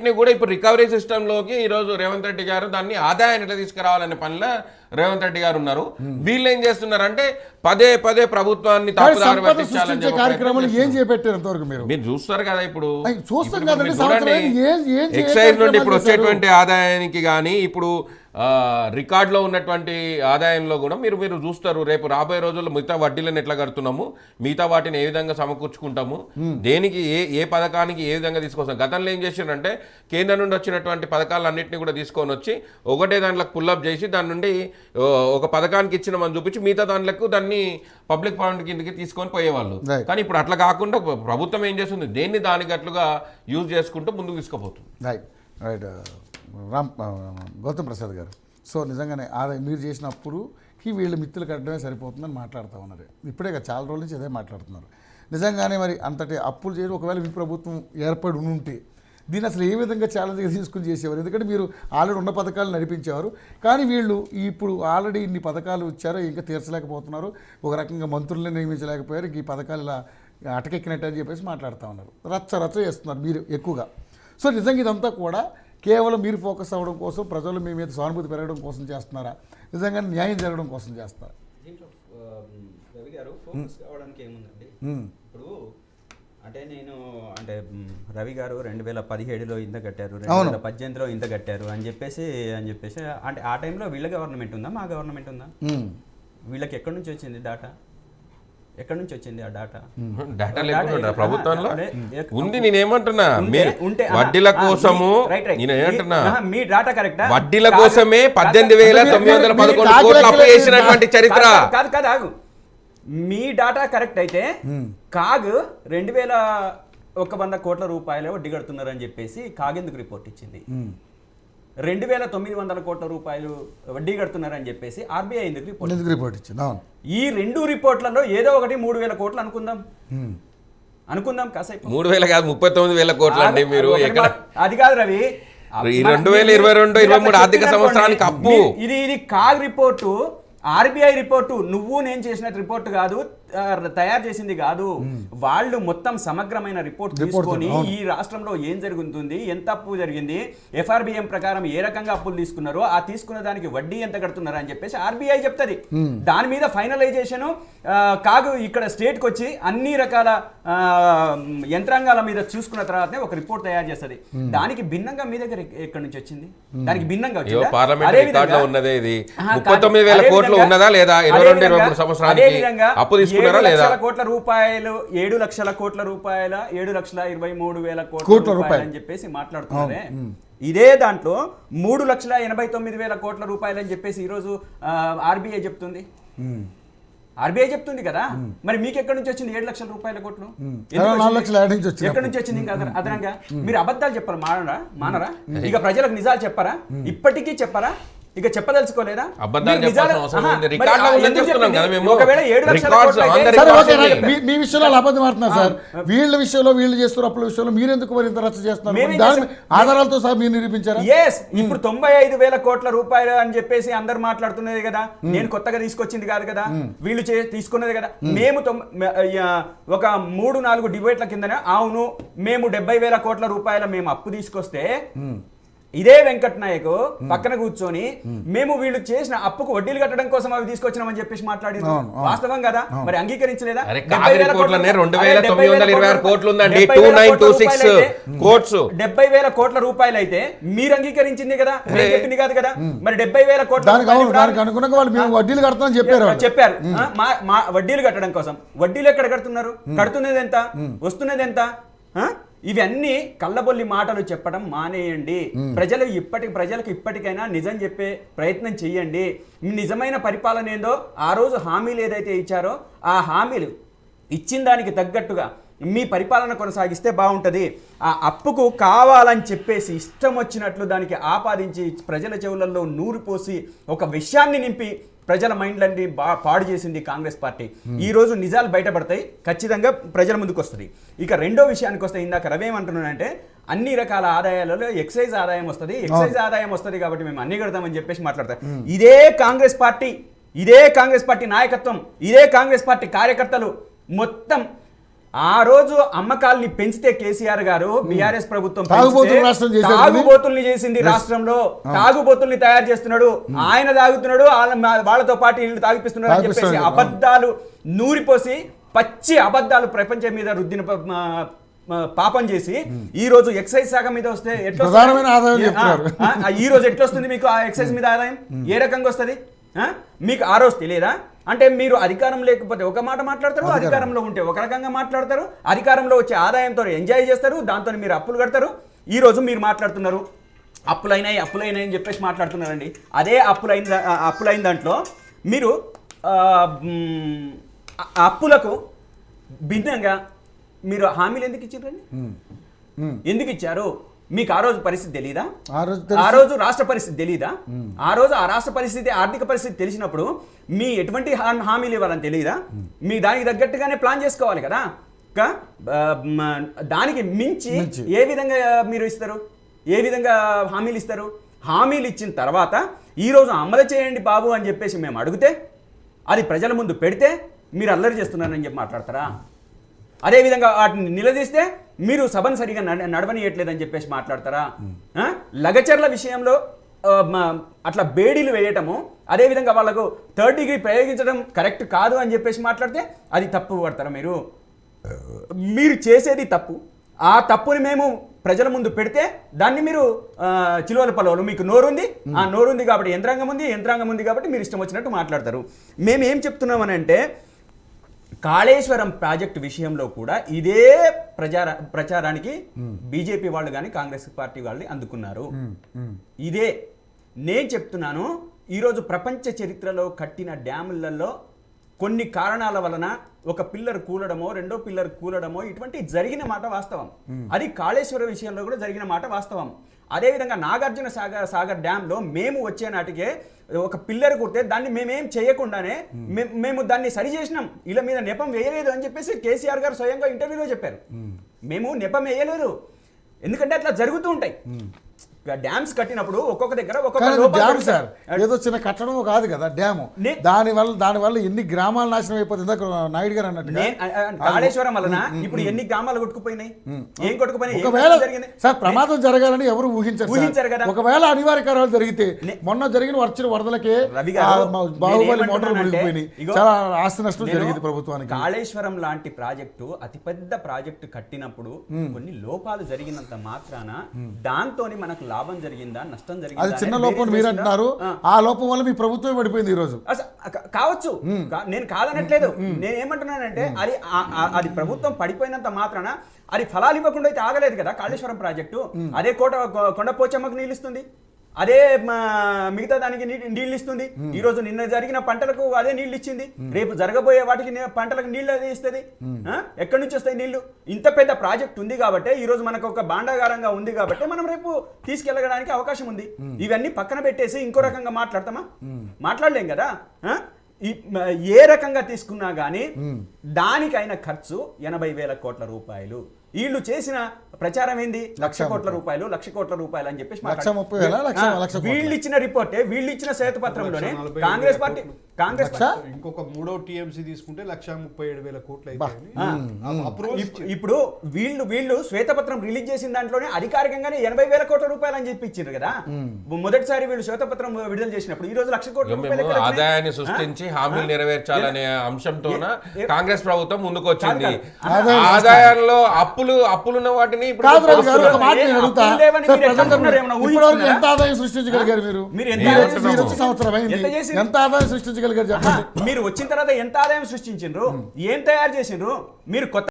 అన్నిటిని కూడా ఇప్పుడు రికవరీ సిస్టంలోకి ఈరోజు రేవంత్ రెడ్డి గారు దాన్ని ఆదాయాన్ని ఎట్లా తీసుకురావాలనే పనిలో రేవంత్ రెడ్డి గారు ఉన్నారు. వీళ్ళు ఏం చేస్తున్నారంటే పదే పదే ప్రభుత్వాన్ని తప్పుదారి పట్టించాలని కార్యక్రమాలు ఏం చేపట్టారు అంతవరకు మీరు చూస్తారు కదా. ఇప్పుడు చూస్తాం చూడండి, ఎక్సైజ్ నుండి ఇప్పుడు వచ్చేటువంటి ఆదాయానికి కానీ ఇప్పుడు రికార్డులో ఉన్నటువంటి ఆదాయంలో కూడా మీరు చూస్తారు. రేపు రాబోయే రోజుల్లో మిగతా వడ్డీలను ఎట్లా కడుతున్నాము, మిగతా వాటిని ఏ విధంగా సమకూర్చుకుంటాము, దేనికి ఏ పథకానికి ఏ విధంగా తీసుకొస్తాం. గతంలో ఏం చేసిందంటే కేంద్రం నుండి వచ్చినటువంటి పథకాలన్నింటినీ కూడా తీసుకొని వచ్చి ఒకటే దాంట్లో పుల్అప్ చేసి దాని నుండి ఒక పథకానికి ఇచ్చినామని చూపించి మిగతా దాంట్లో దాన్ని పబ్లిక్ ఫండ్ కిందకి తీసుకొని పోయేవాళ్ళు. కానీ ఇప్పుడు అట్లా కాకుండా ప్రభుత్వం ఏం చేస్తుంది, దేన్ని దానికి అట్లుగా యూజ్ చేసుకుంటూ ముందుకు తీసుకుపోతుంది. రైట్ గౌతమ్ ప్రసాద్ గారు, సో నిజంగానే మీరు చేసిన అప్పుడుకి వీళ్ళు మిత్తులు కట్టడమే సరిపోతుందని మాట్లాడుతూ ఉన్నారు. ఇప్పుడే చాలా రోజుల నుంచి అదే మాట్లాడుతున్నారు. నిజంగానే మరి అంతటి అప్పులు చేయడం ఒకవేళ మీ ప్రభుత్వం ఏర్పడి ఉంటే దీన్ని అసలు ఏ విధంగా ఛాలెంజ్గా తీసుకుని చేసేవారు? ఎందుకంటే మీరు ఆల్రెడీ ఉన్న పథకాలు నడిపించేవారు, కానీ వీళ్ళు ఇప్పుడు ఆల్రెడీ ఇన్ని పథకాలు ఇచ్చారో ఇంకా తీర్చలేకపోతున్నారు, ఒక రకంగా మంత్రులనే నియమించలేకపోయారు, ఈ పథకాలు ఇలా అటకెక్కినట్టు అని చెప్పేసి మాట్లాడుతూ ఉన్నారు. రచ్చ చేస్తున్నారు మీరు ఎక్కువగా. సో నిజంగా ఇదంతా కూడా కేవలం మీరు ఫోకస్ అవ్వడం కోసం, ప్రజలు మీ మీద సానుభూతి పెరగడం కోసం చేస్తున్నారా, నిజంగా న్యాయం జరగడం కోసం చేస్తున్నారా? రవి గారు ఫోకస్ కావడానికి ఏముందండి, ఇప్పుడు అంటే రవి గారు 2017లో ఇంత కట్టారు, 2018లో ఇంత కట్టారు అని చెప్పేసి అంటే ఆ టైంలో వీళ్ళ గవర్నమెంట్ ఉందా, మా గవర్నమెంట్ ఉందా? వీళ్ళకి ఎక్కడి నుంచి వచ్చింది డాటా? ఎక్కడి నుంచి వచ్చింది ఆ డాటా? ప్రభుత్వంలో ఉంది. నేనేమంటున్నా, వడ్డీల కోసము మీ డాటా కరెక్టా? వడ్డీల కోసమే 18,911 కోట్లు అప్పు చేసినటువంటి చరిత్ర. కాదు, మీ డాటా కరెక్ట్ అయితే కాగ్ 2,100 కోట్ల రూపాయలు వడ్డీ కడుతున్నారని చెప్పేసి కాగెందుకు రిపోర్ట్ ఇచ్చింది? 2,900 కోట్ల రూపాయలు వడ్డీ కడుతున్నారని చెప్పేసి ఆర్బీఐ ఎందుకు రిపోర్ట్ ఇచ్చింది? ఈ 2 రిపోర్ట్లలో ఏదో ఒకటి 3,000 కోట్లు అనుకుందాం కాసేపు. 3,000 కాదు, 39,000 కోట్లు అండి. మీరు అది కాదు రవి, 2022-23 ఆర్థిక సంవత్సరానికి అప్పు. ఇది కాగ్ రిపోర్టు, ఆర్బీఐ రిపోర్టు. నువ్వు నేను చేసిన రిపోర్ట్ కాదు, తయారు చేసింది కాదు. వాళ్ళు మొత్తం సమగ్రమైన రిపోర్ట్ తీసుకొని ఈ రాష్ట్రంలో ఏం జరుగుతుంది, ఎంత అప్పు జరిగింది, ఎఫ్ఆర్బిఎం ప్రకారం ఏ రకంగా అప్పులు తీసుకున్నారో, ఆ తీసుకున్న దానికి వడ్డీ ఎంత కడుతున్నారు అని చెప్పేసి ఆర్బీఐ చెప్తుంది. దాని మీద ఫైనలైజేషన్ కాగు ఇక్కడ స్టేట్కి వచ్చి అన్ని రకాల యంత్రాంగాల మీద చూసుకున్న తర్వాతనే ఒక రిపోర్ట్ తయారు చేస్తుంది. దానికి భిన్నంగా మీ దగ్గర ఎక్కడి నుంచి వచ్చింది? దానికి భిన్నంగా వచ్చింది. కోట్ల రూపాయలు 7,00,000 కోట్ల రూపాయల 7,23,000 కోట్ల రూపాయలు అని చెప్పేసి మాట్లాడుతున్నారే. ఇదే దాంట్లో 3,89,000 కోట్ల రూపాయలు అని చెప్పేసి ఈరోజు ఆర్బీఐ చెప్తుంది. ఆర్బీఐ చెప్తుంది కదా, మరి మీకు ఎక్కడి నుంచి వచ్చింది 7,00,000 రూపాయల కోట్లు? ఎక్కడి నుంచి వచ్చింది? ఇంకా అదనంగా మీరు అబద్ధాలు చెప్పారు, మానరా? ఇక ప్రజలకు నిజాలు చెప్పారా? ఇప్పటికీ చెప్పరా? ఇక చెప్పదలుచుకోలేదా? మీ విషయంలో అబద్ధం ఆడుతున్నారు సార్. వీళ్ళ విషయంలో వీళ్ళు చేస్తున్నారు, అప్పుల విషయంలో మీరు ఎందుకు మరి ఇంత రచ్చ చేస్తున్నారు? ఆధారాలతో సహా మీరు నిరూపించారు. ఇప్పుడు 95,000 కోట్ల రూపాయలు అని చెప్పేసి అందరు మాట్లాడుతున్నది కదా, నేను కొత్తగా తీసుకొచ్చింది కాదు కదా, వీళ్ళు తీసుకున్నది కదా. మేము ఒక 3-4 డిబేట్ల కిందనే అవును మేము 70,000 కోట్ల రూపాయల మేము అప్పు తీసుకొస్తే ఇదే వెంకట్ నాయక్ పక్కన కూర్చొని మేము వీళ్ళు చేసిన అప్పుకు వడ్డీలు కట్టడం కోసం అవి తీసుకొచ్చినామని చెప్పేసి మాట్లాడింది వాస్తవం కదా, మరి అంగీకరించలేదా? 70,000 కోట్ల రూపాయలు అయితే మీరు అంగీకరించింది కదా, చెప్పింది కాదు కదా. మరి 70,000 కోట్ల చెప్పారు వడ్డీలు కట్టడం కోసం. వడ్డీలు ఎక్కడ కడుతున్నారు? కడుతున్నది ఎంత, వస్తున్నది ఎంత? ఇవన్నీ కళ్ళబొల్లి మాటలు చెప్పడం మానేయండి. ప్రజలకు ఇప్పటికైనా నిజం చెప్పే ప్రయత్నం చెయ్యండి. నిజమైన పరిపాలన ఏందో ఆ రోజు హామీలు ఏదైతే ఇచ్చారో ఆ హామీలు ఇచ్చిన దానికి తగ్గట్టుగా మీ పరిపాలన కొనసాగిస్తే బాగుంటుంది. ఆ అప్పుకు కావాలని చెప్పేసి ఇష్టం వచ్చినట్లు దానికి ఆపాదించి ప్రజల చెవులలో నూరు పోసి ఒక విషయాన్ని నింపి ప్రజల మైండ్లన్నీ పాడు చేసింది కాంగ్రెస్ పార్టీ. ఈ రోజు నిజాలు బయటపడతాయి, ఖచ్చితంగా ప్రజల ముందుకు వస్తుంది. ఇక రెండో విషయానికి వస్తే, ఇందాక రవి ఏమంటున్నానంటే అన్ని రకాల ఆదాయాలలో ఎక్సైజ్ ఆదాయం వస్తుంది, ఎక్సైజ్ ఆదాయం వస్తుంది కాబట్టి మేము అన్ని కడతామని చెప్పేసి మాట్లాడతాం. ఇదే కాంగ్రెస్ పార్టీ నాయకత్వం, ఇదే కాంగ్రెస్ పార్టీ కార్యకర్తలు మొత్తం ఆ రోజు అమ్మకాల్ని పెంచితే కేసీఆర్ గారు బీఆర్ఎస్ ప్రభుత్వం తాగుబోతుల రాష్ట్రం చేశారు. తాగుబోతుల్ని చేసింది రాష్ట్రంలో, తాగుబోతుల్ని తయారు చేస్తున్నాడు, ఆయన తాగుతున్నాడు, వాళ్ళతో పాటు వీళ్ళు తాగిపిస్తున్నాడు అని చెప్పేసి అబద్ధాలు నూరిపోసి పచ్చి అబద్ధాలు ప్రపంచం మీద రుద్దిన పాపం చేసి ఈ రోజు ఎక్సైజ్ శాఖ మీద వస్తే ఎట్లా ప్రధానమైన ఆదాయం చెప్తున్నారు. ఈ రోజు ఎట్లా వస్తుంది మీకు ఆ ఎక్సైజ్ మీద ఆదాయం? ఏ రకంగా వస్తుంది మీకు ఆ రోజు తెలియదా? అంటే మీరు అధికారం లేకపోతే ఒక మాట మాట్లాడతారు, అధికారంలో ఉంటే ఒక రకంగా మాట్లాడతారు, అధికారంలో వచ్చే ఆదాయంతో ఎంజాయ్ చేస్తారు, దాంతో మీరు అప్పులు కడతారు. ఈ రోజు మీరు మాట్లాడుతున్నారు అప్పులైనాయి అని చెప్పేసి మాట్లాడుతున్నారండి. అదే అప్పులైన దాంట్లో మీరు అప్పులకు భిన్నంగా మీరు హామీలు ఎందుకు ఇచ్చారండి? ఎందుకు ఇచ్చారు? మీకు ఆ రోజు పరిస్థితి తెలీదా? ఆ రోజు రాష్ట్ర పరిస్థితి తెలీదా? ఆ రోజు ఆ రాష్ట్ర పరిస్థితి, ఆర్థిక పరిస్థితి తెలిసినప్పుడు మీ ఎటువంటి హామీలు ఇవ్వాలని తెలియదా? మీ దానికి తగ్గట్టుగానే ప్లాన్ చేసుకోవాలి కదా. దానికి మించి ఏ విధంగా మీరు ఇస్తారు? ఏ విధంగా హామీలు ఇస్తారు? హామీలు ఇచ్చిన తర్వాత ఈరోజు అమలు చేయండి బాబు అని చెప్పేసి మేము అడిగితే, అది ప్రజల ముందు పెడితే మీరు అల్లరి చేస్తున్నారని చెప్పి మాట్లాడతారా? అదేవిధంగా వాటిని నిలదీస్తే మీరు సభను సరిగా నడవనియట్లేదని చెప్పేసి మాట్లాడతారా? లగచర్ల విషయంలో అట్లా బేడీలు వేయటము, అదేవిధంగా వాళ్ళకు 3rd డిగ్రీ ప్రయోగించడం కరెక్ట్ కాదు అని చెప్పేసి మాట్లాడితే అది తప్పు పడతారా? మీరు చేసేది తప్పు. ఆ తప్పుని మేము ప్రజల ముందు పెడితే దాన్ని మీరు చిలువల పలవలు, మీకు నోరుంది, ఆ నోరుంది కాబట్టి యంత్రాంగం ఉంది కాబట్టి మీరు ఇష్టం వచ్చినట్టు మాట్లాడతారు. మేము ఏం చెప్తున్నామని అంటే, కాళేశ్వరం ప్రాజెక్టు విషయంలో కూడా ఇదే ప్రచారానికి బీజేపీ వాళ్ళు కానీ కాంగ్రెస్ పార్టీ వాళ్ళు అందుకున్నారు. ఇదే నేను చెప్తున్నాను. ఈరోజు ప్రపంచ చరిత్రలో కట్టిన డ్యాములలో కొన్ని కారణాల వలన ఒక పిల్లర్ కూలడమో, రెండో పిల్లర్ కూలడమో ఇటువంటి జరిగిన మాట వాస్తవం. అది కాళేశ్వరం విషయంలో కూడా జరిగిన మాట వాస్తవం. అదేవిధంగా నాగార్జున సాగర్ డ్యాంలో మేము వచ్చే నాటికే ఒక పిల్లర్ కుడితే దాన్ని మేమేం చేయకుండానే మేము దాన్ని సరి చేసినాం, ఇలా మీద నెపం వేయలేదు అని చెప్పేసి కేసీఆర్ గారు స్వయంగా ఇంటర్వ్యూలో చెప్పారు. మేము నెపం వేయలేదు, ఎందుకంటే అట్లా జరుగుతూ ఉంటాయి. డ్యామ్స్ కట్టినప్పుడు ఒక్కొక్క దగ్గర డ్యామ్ సార్ ఏదో చిన్న కట్టడం కాదు కదా డ్యాము. దానివల్ల ఎన్ని గ్రామాలు నాశనం అయిపోతుంది. నాయుడు గారు అన్నట్టు కాళేశ్వరం వలన ఇప్పుడు ఎన్ని గ్రామాలు కొట్టుకుపోయినాయి, ఏం కొట్టుకుపోయినాయి? సార్ ప్రమాదం జరగాలని ఎవరు ఊహించారు కదా. ఒకవేళ అనివార్య కారణాలు జరిగితే మొన్న జరిగిన వచ్చిన వరదలకే బాహుబలి మోటార్లు మునిగిపోయినాయి, చాలా ఆస్తి నష్టం జరిగింది ప్రభుత్వానికి. కాళేశ్వరం లాంటి ప్రాజెక్టు, అతిపెద్ద ప్రాజెక్టు కట్టినప్పుడు కొన్ని లోపాలు జరిగినంత మాత్రాన దాంతో మనకు లాభం జరిగిందా, నష్టం జరిగిందా? అది చిన్న లోపం మీరు అంటున్నారు. ఆ లోపం వల్ల మీ ప్రభుత్వం పడిపోయింది ఈ రోజు. కావచ్చు, నేను కాదనట్లేదు. నేను ఏమంటున్నానంటే అది ప్రభుత్వం పడిపోయినంత మాత్రాన అది ఫలాలు ఇవ్వకుండా అయితే ఆగలేదు కదా కాళేశ్వరం ప్రాజెక్టు. అదే కొండపోచమ్మకు నీళ్ళు ఇస్తుంది, అదే మిగతా దానికి నీళ్ళు ఇస్తుంది. ఈ రోజు నిన్న జరిగిన పంటలకు అదే నీళ్ళు ఇచ్చింది, రేపు జరగబోయే వాటికి పంటలకు నీళ్ళు అదే ఇస్తుంది. ఎక్కడి నుంచి వస్తాయి నీళ్లు? ఇంత పెద్ద ప్రాజెక్ట్ ఉంది కాబట్టి, ఈ రోజు మనకు ఒక భాండాగారంగా ఉంది కాబట్టి మనం రేపు తీసుకెళ్ళడానికి అవకాశం ఉంది. ఇవన్నీ పక్కన పెట్టేసి ఇంకో రకంగా మాట్లాడతామా? మాట్లాడలేం కదా. ఏ రకంగా తీసుకున్నా గానీ దానికైన ఖర్చు 80,000 కోట్ల రూపాయలు. వీళ్ళు చేసిన ప్రచారం ఏంది? 1,00,000 కోట్ల రూపాయలు అని చెప్పేసి వీళ్ళు ఇచ్చిన రిపోర్టే, వీళ్ళు ఇచ్చిన శ్వేతపత్రంలోనే కాంగ్రెస్ పార్టీ ఇంకొక 3వ టీఎంసీ తీసుకుంటే 1,37,000 కోట్లు. ఇప్పుడు వీళ్ళు శ్వేతపత్రం రిలీజ్ చేసిన దాంట్లోనే అధికారికంగానే 80,000 కోట్ల రూపాయలు అని చెప్పి ఇచ్చిండ్రు కదా. మొదటిసారి వీళ్ళు శ్వేతపత్రం విడుదల చేసినప్పుడు ఈ రోజు 1,00,000 కోట్ల రూపాయలు ఆదాయాన్ని సృష్టించి హామీలు నెరవేర్చాలనే అంశంతోన కాంగ్రెస్ ప్రభుత్వం ముందుకు వచ్చింది. ఆదాయంలో అప్పులున్న వాటిని ఎంత ఆదాయం సృష్టించగలిగారు మీరు? సంవత్సరం అయింది, ఎంత ఆదాయం సృష్టించగలిగారు చెప్పండి. మీరు వచ్చిన తర్వాత ఎంత ఆదాయం సృష్టించిండ్రు, ఏం తయారు చేసిండ్రు? మీరు కొత్త